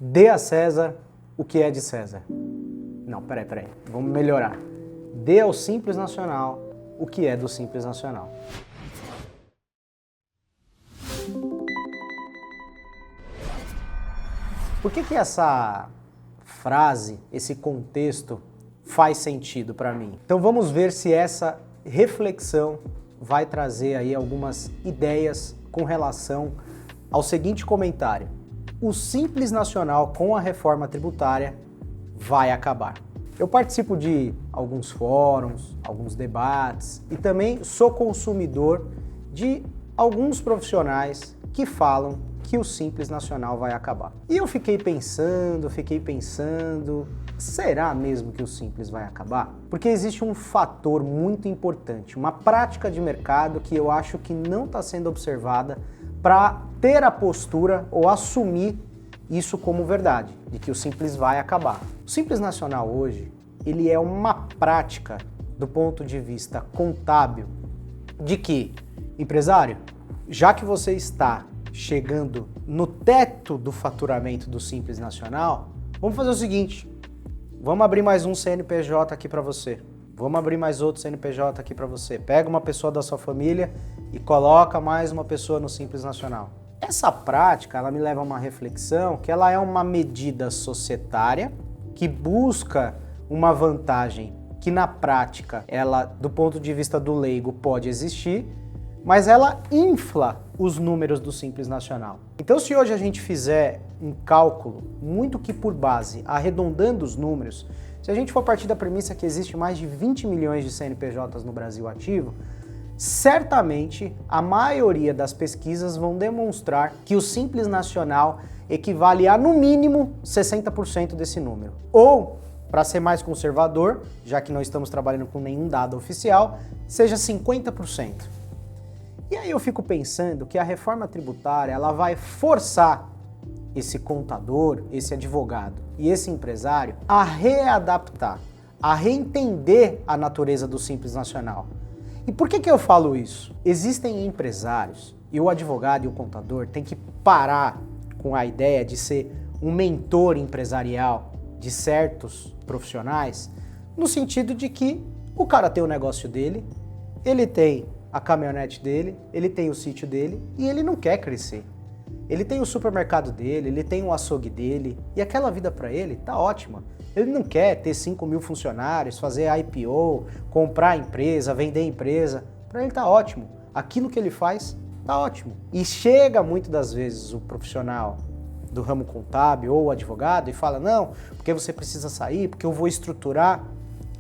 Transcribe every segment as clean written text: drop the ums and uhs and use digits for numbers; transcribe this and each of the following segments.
Dê a César o que é de César. Não, peraí. Vamos melhorar. Dê ao Simples Nacional o que é do Simples Nacional. Por que essa frase, esse contexto faz sentido para mim? Então vamos ver se essa reflexão vai trazer aí algumas ideias com relação ao seguinte comentário. O Simples Nacional com a reforma tributária vai acabar. Eu participo de alguns fóruns, alguns debates e também sou consumidor de alguns profissionais que falam que o Simples Nacional vai acabar. E eu fiquei pensando, será mesmo que o Simples vai acabar? Porque existe um fator muito importante, uma prática de mercado que eu acho que não está sendo observada para ter a postura ou assumir isso como verdade, de que o Simples vai acabar. O Simples Nacional hoje, ele é uma prática do ponto de vista contábil de que, empresário, já que você está chegando no teto do faturamento do Simples Nacional, vamos fazer o seguinte, vamos abrir mais um CNPJ aqui para você. Vamos abrir mais outro CNPJ aqui para você. Pega uma pessoa da sua família e coloca mais uma pessoa no Simples Nacional. Essa prática, ela me leva a uma reflexão que ela é uma medida societária que busca uma vantagem que na prática, ela, do ponto de vista do leigo, pode existir, mas ela infla os números do Simples Nacional. Então, se hoje a gente fizer um cálculo, muito que por base, arredondando os números, se a gente for partir da premissa que existe mais de 20 milhões de CNPJs no Brasil ativo, certamente a maioria das pesquisas vão demonstrar que o Simples Nacional equivale a, no mínimo, 60% desse número. Ou, para ser mais conservador, já que não estamos trabalhando com nenhum dado oficial, seja 50%. E aí eu fico pensando que a reforma tributária ela vai forçar esse contador, esse advogado e esse empresário a readaptar, a reentender a natureza do Simples Nacional. E por que eu falo isso? Existem empresários e o advogado e o contador têm que parar com a ideia de ser um mentor empresarial de certos profissionais, no sentido de que o cara tem o negócio dele, ele tem a caminhonete dele, ele tem o sítio dele e ele não quer crescer. Ele tem o supermercado dele, ele tem o açougue dele e aquela vida para ele tá ótima. Ele não quer ter 5 mil funcionários, fazer IPO, comprar empresa, vender empresa. Para ele tá ótimo. Aquilo que ele faz tá ótimo. E chega muitas das vezes o profissional do ramo contábil ou o advogado e fala, não, porque você precisa sair, porque eu vou estruturar.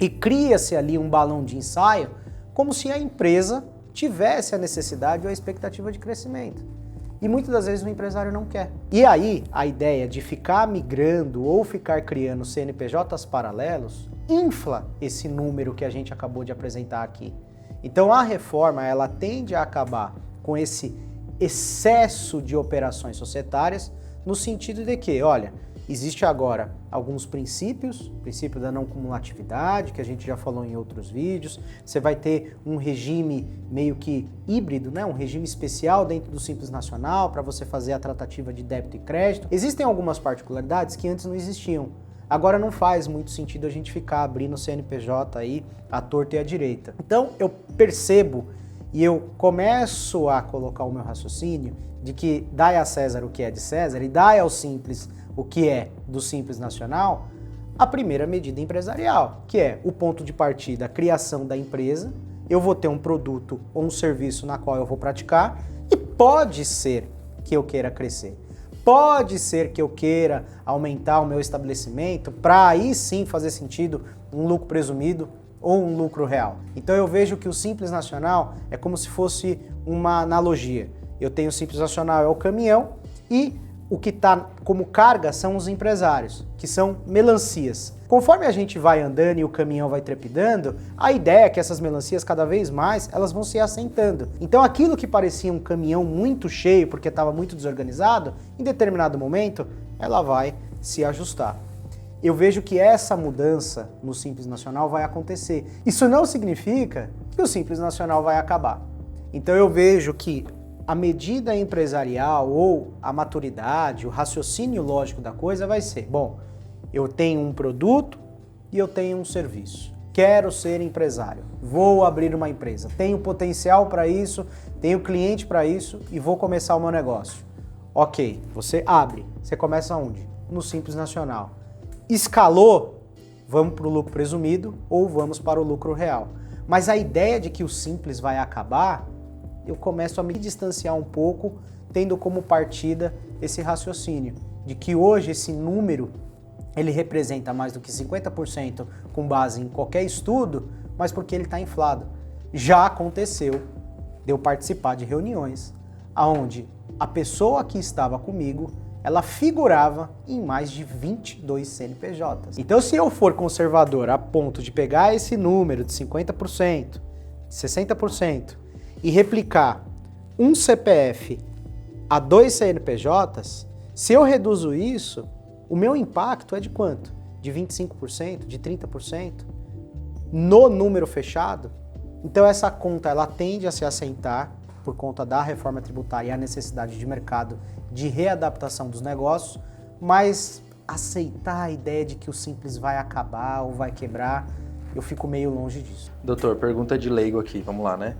E cria-se ali um balão de ensaio como se a empresa tivesse a necessidade ou a expectativa de crescimento. E muitas das vezes o empresário não quer. E aí, a ideia de ficar migrando ou ficar criando CNPJs paralelos infla esse número que a gente acabou de apresentar aqui. Então a reforma, ela tende a acabar com esse excesso de operações societárias no sentido de que, olha, existe agora alguns princípios, princípio da não cumulatividade, que a gente já falou em outros vídeos. Você vai ter um regime meio que híbrido, né? Um regime especial dentro do Simples Nacional para você fazer a tratativa de débito e crédito. Existem algumas particularidades que antes não existiam. Agora não faz muito sentido a gente ficar abrindo o CNPJ aí à torta e à direita. Então eu percebo e eu começo a colocar o meu raciocínio de que dai a César o que é de César e dai ao Simples o que é do Simples Nacional, a primeira medida empresarial, que é o ponto de partida, a criação da empresa, eu vou ter um produto ou um serviço na qual eu vou praticar e pode ser que eu queira crescer. Pode ser que eu queira aumentar o meu estabelecimento para aí sim fazer sentido um lucro presumido ou um lucro real. Então eu vejo que o Simples Nacional é como se fosse uma analogia. Eu tenho o Simples Nacional, é o caminhão, e o que está como carga são os empresários, que são melancias. Conforme a gente vai andando e o caminhão vai trepidando, a ideia é que essas melancias cada vez mais elas vão se assentando. Então aquilo que parecia um caminhão muito cheio porque estava muito desorganizado, em determinado momento ela vai se ajustar. Eu vejo que essa mudança no Simples Nacional vai acontecer. Isso não significa que o Simples Nacional vai acabar. Então eu vejo que a medida empresarial ou a maturidade, o raciocínio lógico da coisa vai ser, bom, eu tenho um produto e eu tenho um serviço. Quero ser empresário, vou abrir uma empresa, tenho potencial para isso, tenho cliente para isso e vou começar o meu negócio. Ok, você abre, você começa onde? No Simples Nacional. Escalou, vamos para o lucro presumido ou vamos para o lucro real. Mas a ideia de que o Simples vai acabar, eu começo a me distanciar um pouco, tendo como partida esse raciocínio, de que hoje esse número ele representa mais do que 50% com base em qualquer estudo, mas porque ele está inflado. Já aconteceu de eu participar de reuniões onde a pessoa que estava comigo, ela figurava em mais de 22 CNPJs. Então, se eu for conservador a ponto de pegar esse número de 50%, 60% e replicar um CPF a 2 CNPJs, se eu reduzo isso, o meu impacto é de quanto? De 25%, de 30% no número fechado? Então essa conta ela tende a se assentar por conta da reforma tributária e a necessidade de mercado de readaptação dos negócios, mas aceitar a ideia de que o Simples vai acabar ou vai quebrar, eu fico meio longe disso. Doutor, pergunta de leigo aqui, vamos lá, né?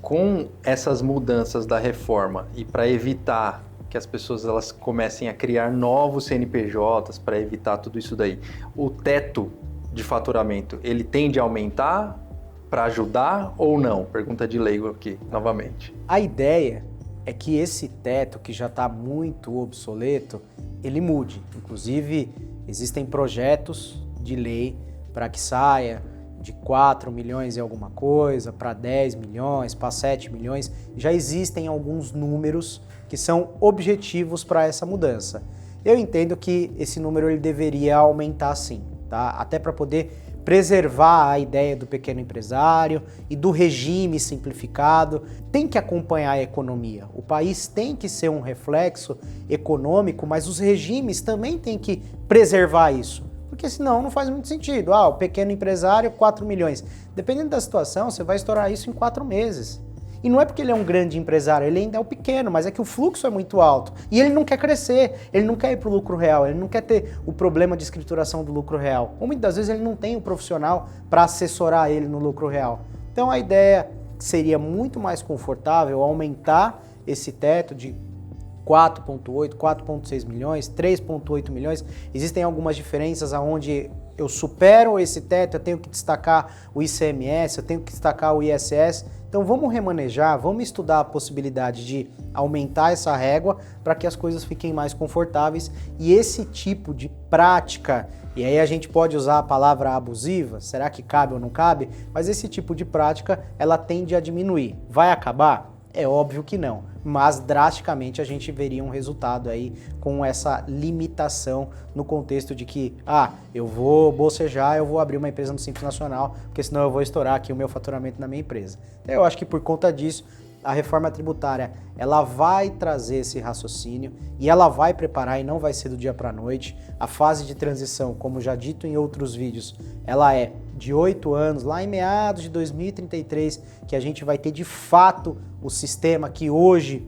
Com essas mudanças da reforma e para evitar que as pessoas elas comecem a criar novos CNPJs para evitar tudo isso daí, o teto de faturamento, ele tende a aumentar para ajudar ou não? Pergunta de leigo aqui, novamente. A ideia é que esse teto, que já está muito obsoleto, ele mude. Inclusive, existem projetos de lei para que saia de 4 milhões e alguma coisa para 10 milhões, para 7 milhões. Já existem alguns números que são objetivos para essa mudança. Eu entendo que esse número ele deveria aumentar sim, tá? Até para poder preservar a ideia do pequeno empresário e do regime simplificado. Tem que acompanhar a economia. O país tem que ser um reflexo econômico, mas os regimes também têm que preservar isso. Porque senão não faz muito sentido. O pequeno empresário, 4 milhões. Dependendo da situação, você vai estourar isso em 4 meses. E não é porque ele é um grande empresário, ele ainda é o pequeno, mas é que o fluxo é muito alto. E ele não quer crescer, ele não quer ir para o lucro real, ele não quer ter o problema de escrituração do lucro real. Ou muitas vezes ele não tem um profissional para assessorar ele no lucro real. Então a ideia seria muito mais confortável aumentar esse teto de 4,8, 4,6 milhões, 3,8 milhões. Existem algumas diferenças onde eu supero esse teto, eu tenho que destacar o ICMS, eu tenho que destacar o ISS. Então vamos remanejar, vamos estudar a possibilidade de aumentar essa régua para que as coisas fiquem mais confortáveis e esse tipo de prática, e aí a gente pode usar a palavra abusiva, será que cabe ou não cabe? Mas esse tipo de prática, ela tende a diminuir. Vai acabar? É óbvio que não, mas drasticamente a gente veria um resultado aí com essa limitação no contexto de que, eu vou bocejar, eu vou abrir uma empresa no Simples Nacional, porque senão eu vou estourar aqui o meu faturamento na minha empresa. Então, eu acho que por conta disso, a reforma tributária, ela vai trazer esse raciocínio e ela vai preparar, e não vai ser do dia para a noite. A fase de transição, como já dito em outros vídeos, ela é de 8 anos, lá em meados de 2033, que a gente vai ter de fato o sistema que hoje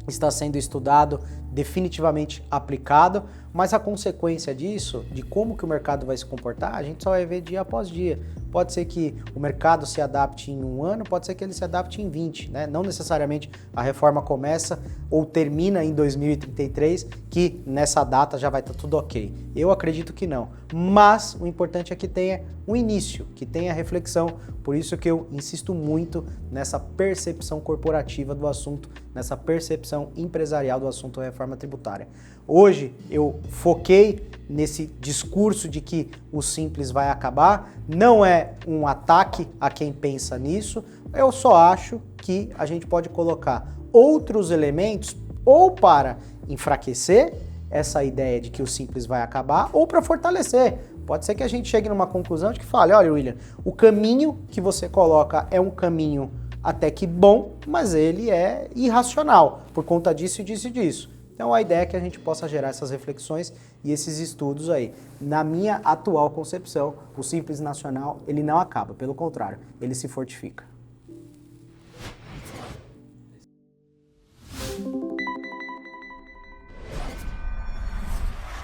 está sendo estudado, definitivamente aplicado, mas a consequência disso, de como que o mercado vai se comportar, a gente só vai ver dia após dia. Pode ser que o mercado se adapte em 1 ano, pode ser que ele se adapte em 20, né? Não necessariamente a reforma começa ou termina em 2033, que nessa data já vai estar tudo ok. Eu acredito que não, mas o importante é que tenha um início, que tenha reflexão, por isso que eu insisto muito nessa percepção corporativa do assunto, nessa percepção empresarial do assunto reforma tributária. Hoje eu foquei nesse discurso de que o Simples vai acabar, não é um ataque a quem pensa nisso, eu só acho que a gente pode colocar outros elementos ou para enfraquecer essa ideia de que o Simples vai acabar ou para fortalecer. Pode ser que a gente chegue numa conclusão de que fale, olha William, o caminho que você coloca é um caminho até que bom, mas ele é irracional por conta disso e disso e disso. Então a ideia é que a gente possa gerar essas reflexões e esses estudos aí. Na minha atual concepção, o Simples Nacional, ele não acaba, pelo contrário, ele se fortifica.